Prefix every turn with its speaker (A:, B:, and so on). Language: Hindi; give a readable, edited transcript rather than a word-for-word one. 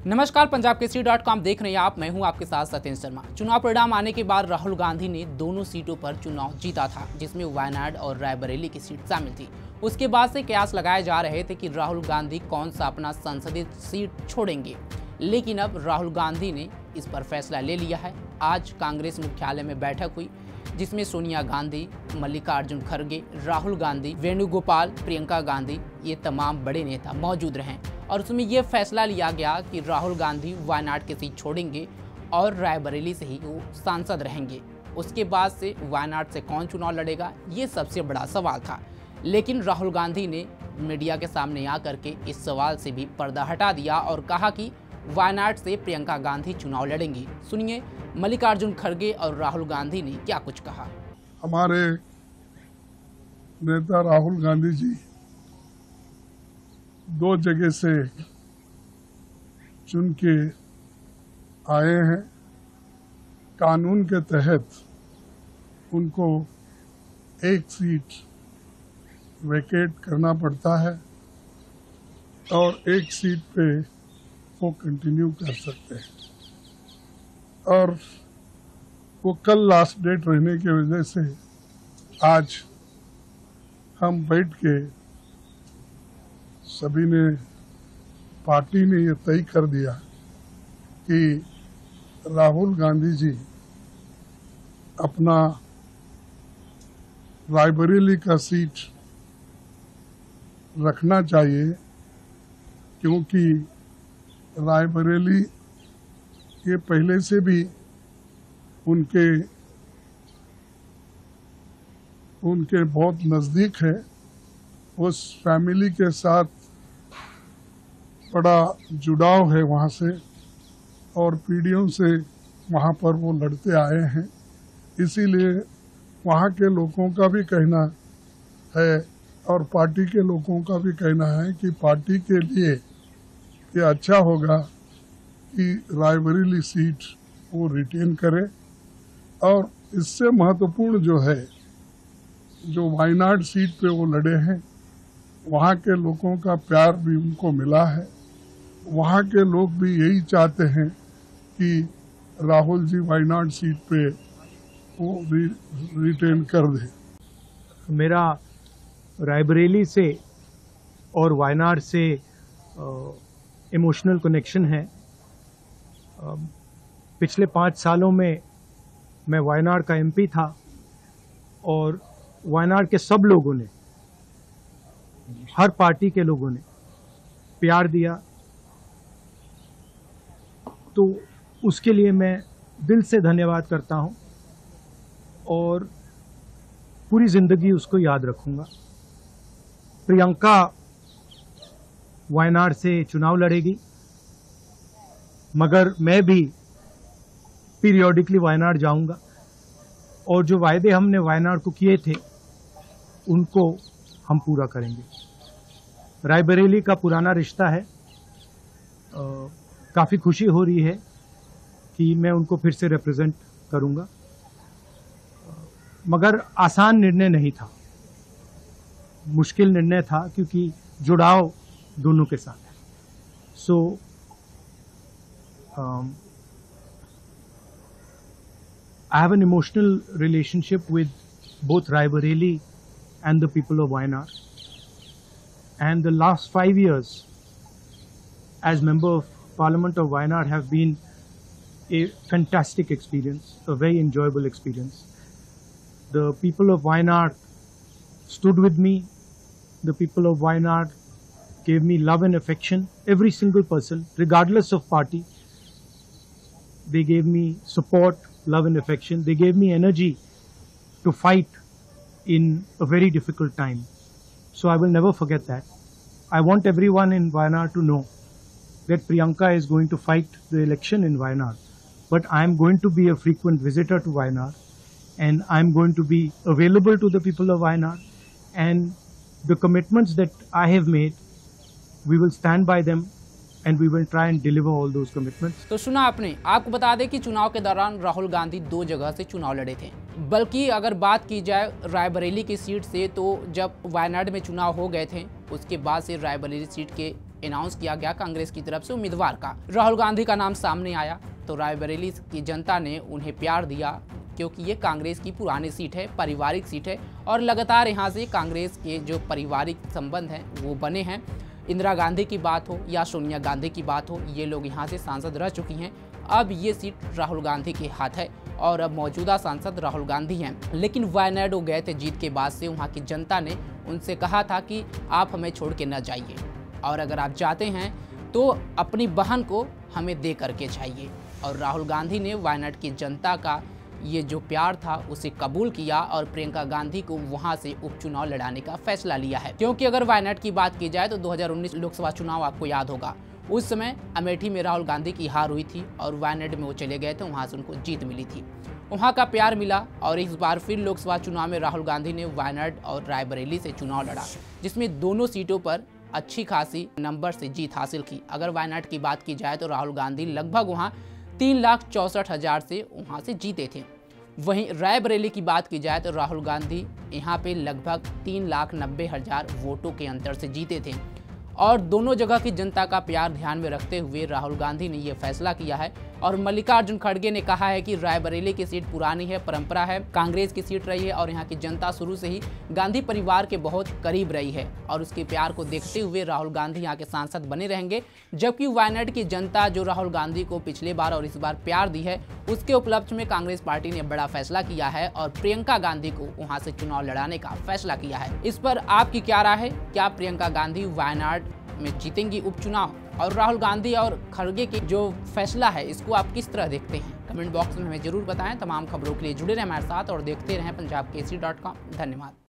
A: नमस्कार, पंजाब केसरी.com देख रहे हैं आप। मैं हूं आपके साथ सत्येंद्र शर्मा। चुनाव परिणाम आने के बाद राहुल गांधी ने दोनों सीटों पर चुनाव जीता था, जिसमें वायनाड और रायबरेली की सीट शामिल थी। उसके बाद से कयास लगाए जा रहे थे कि राहुल गांधी कौन सा अपना संसदीय सीट छोड़ेंगे, लेकिन अब राहुल गांधी ने इस पर फैसला ले लिया है। आज कांग्रेस मुख्यालय में बैठक हुई, जिसमें सोनिया गांधी, मल्लिकार्जुन खड़गे, राहुल गांधी, वेणुगोपाल, प्रियंका गांधी, ये तमाम बड़े नेता मौजूद रहे और उसमें यह फैसला लिया गया कि राहुल गांधी वायनाड की सीट छोड़ेंगे और रायबरेली से ही वो सांसद रहेंगे। उसके बाद से वायनाड से कौन चुनाव लड़ेगा, ये सबसे बड़ा सवाल था। लेकिन राहुल गांधी ने मीडिया के सामने आकर के इस सवाल से भी पर्दा हटा दिया और कहा कि वायनाड से प्रियंका गांधी चुनाव लड़ेंगी। सुनिए मल्लिकार्जुन खड़गे और राहुल गांधी ने क्या कुछ कहा।
B: हमारे नेता राहुल गांधी जी दो जगह से चुन के आए हैं। कानून के तहत उनको एक सीट वैकेट करना पड़ता है और एक सीट पे वो कंटिन्यू कर सकते हैं और वो कल लास्ट डेट रहने की वजह से आज हम बैठ के सभी ने, पार्टी ने ये तय कर दिया कि राहुल गांधी जी अपना रायबरेली का सीट रखना चाहिए, क्योंकि रायबरेली ये पहले से भी उनके बहुत नज़दीक है। उस फैमिली के साथ बड़ा जुड़ाव है वहाँ से और पीढ़ियों से वहाँ पर वो लड़ते आए हैं। इसीलिए वहाँ के लोगों का भी कहना है और पार्टी के लोगों का भी कहना है कि पार्टी के लिए ये अच्छा होगा कि रायबरेली सीट वो रिटेन करे। और इससे महत्वपूर्ण जो है, जो वायनाड सीट पे वो लड़े हैं, वहाँ के लोगों का प्यार भी उनको मिला है। वहाँ के लोग भी यही चाहते हैं कि राहुल जी वायनाड सीट पे वो रिटेन कर दे।
C: मेरा रायबरेली से और वायनाड से इमोशनल कनेक्शन है। पिछले 5 सालों में मैं वायनाड का एमपी था और वायनाड के सब लोगों ने, हर पार्टी के लोगों ने प्यार दिया, तो उसके लिए मैं दिल से धन्यवाद करता हूं और पूरी जिंदगी उसको याद रखूंगा। प्रियंका वायनाड से चुनाव लड़ेगी, मगर मैं भी पीरियोडिकली वायनाड जाऊंगा और जो वायदे हमने वायनाड को किए थे उनको हम पूरा करेंगे। रायबरेली का पुराना रिश्ता है, काफ़ी खुशी हो रही है कि मैं उनको फिर से रिप्रेजेंट करूंगा, मगर आसान निर्णय नहीं था, मुश्किल निर्णय था, क्योंकि जुड़ाव दोनों के साथ है। सो I have an emotional relationship with both Raebareli and the people of Wayanad. And the last 5 years as Member of Parliament of Wayanad have been a fantastic experience, a very enjoyable experience. The people of Wayanad stood with me. The people of Wayanad gave me love and affection. Every single person, regardless of party, they gave me support, love and affection. They gave me energy to fight in a very difficult time. So I will never forget that. I want everyone in Wayanad to know that Priyanka is going to fight the election in Wayanad, but I am going to be a frequent visitor to Wayanad and I am going to be available to the people of Wayanad, and the commitments that I have made, we will stand by them and we will try and deliver all those commitments.
A: तो सुना आपने। आपको बता दें कि चुनाव के दौरान राहुल गांधी 2 जगह से चुनाव लड़े थे। बल्कि अगर बात की जाए रायबरेली की सीट से, तो जब वायनाड में चुनाव हो गए थे, उसके बाद से रायबरेली सीट के अनाउंस किया गया कांग्रेस की तरफ से उम्मीदवार का। राहुल गांधी का नाम सामने आया तो रायबरेली की जनता ने उन्हें प्यार दिया, क्योंकि ये कांग्रेस की पुरानी सीट है, पारिवारिक सीट है और लगातार यहाँ से कांग्रेस के जो पारिवारिक संबंध हैं वो बने हैं। इंदिरा गांधी की बात हो या सोनिया गांधी की बात हो, ये लोग यहाँ से सांसद रह चुकी हैं। अब ये सीट राहुल गांधी के हाथ है और अब मौजूदा सांसद राहुल गांधी हैं। लेकिन वायनाड वो गए थे जीत के बाद से, वहाँ की जनता ने उनसे कहा था कि आप हमें छोड़ के न जाइए और अगर आप जाते हैं तो अपनी बहन को हमें दे करके जाइए। और राहुल गांधी ने वायनाड की जनता का ये जो प्यार था उसे कबूल किया और प्रियंका गांधी को वहां से उपचुनाव लड़ाने का फैसला लिया है। क्योंकि अगर वायनाड की बात की जाए तो 2019 लोकसभा चुनाव आपको याद होगा, उस समय अमेठी में राहुल गांधी की हार हुई थी और वायनाड में वो चले गए थे, वहां से उनको जीत मिली थी, वहां का प्यार मिला। और इस बार फिर लोकसभा चुनाव में राहुल गांधी ने वायनाड और रायबरेली से चुनाव लड़ा, जिसमें दोनों सीटों पर अच्छी खासी नंबर से जीत हासिल की। अगर वायनाड की बात की जाए तो राहुल गांधी लगभग वहाँ 3,64,000 से वहाँ से जीते थे। वहीं रायबरेली की बात की जाए तो राहुल गांधी यहाँ पे लगभग 3,90,000 वोटों के अंतर से जीते थे। और दोनों जगह की जनता का प्यार ध्यान में रखते हुए राहुल गांधी ने यह फैसला किया है। और मल्लिकार्जुन खड़गे ने कहा है कि रायबरेली की सीट पुरानी है, परंपरा है, कांग्रेस की सीट रही है और यहाँ की जनता शुरू से ही गांधी परिवार के बहुत करीब रही है और उसके प्यार को देखते हुए राहुल गांधी यहाँ के सांसद बने रहेंगे। जबकि वायनाड की जनता जो राहुल गांधी को पिछले बार और इस बार प्यार दी है, उसके उपलक्ष्य में कांग्रेस पार्टी ने बड़ा फैसला किया है और प्रियंका गांधी को वहाँ से चुनाव लड़ाने का फैसला किया है। इस पर आपकी क्या राय है? क्या प्रियंका गांधी वायनाड में जीतेंगी उपचुनाव? और राहुल गांधी और खड़गे की जो फैसला है इसको आप किस तरह देखते हैं? कमेंट बॉक्स में हमें जरूर बताएं। तमाम खबरों के लिए जुड़े रहें हमारे साथ और देखते रहें पंजाब केसरी.com। धन्यवाद।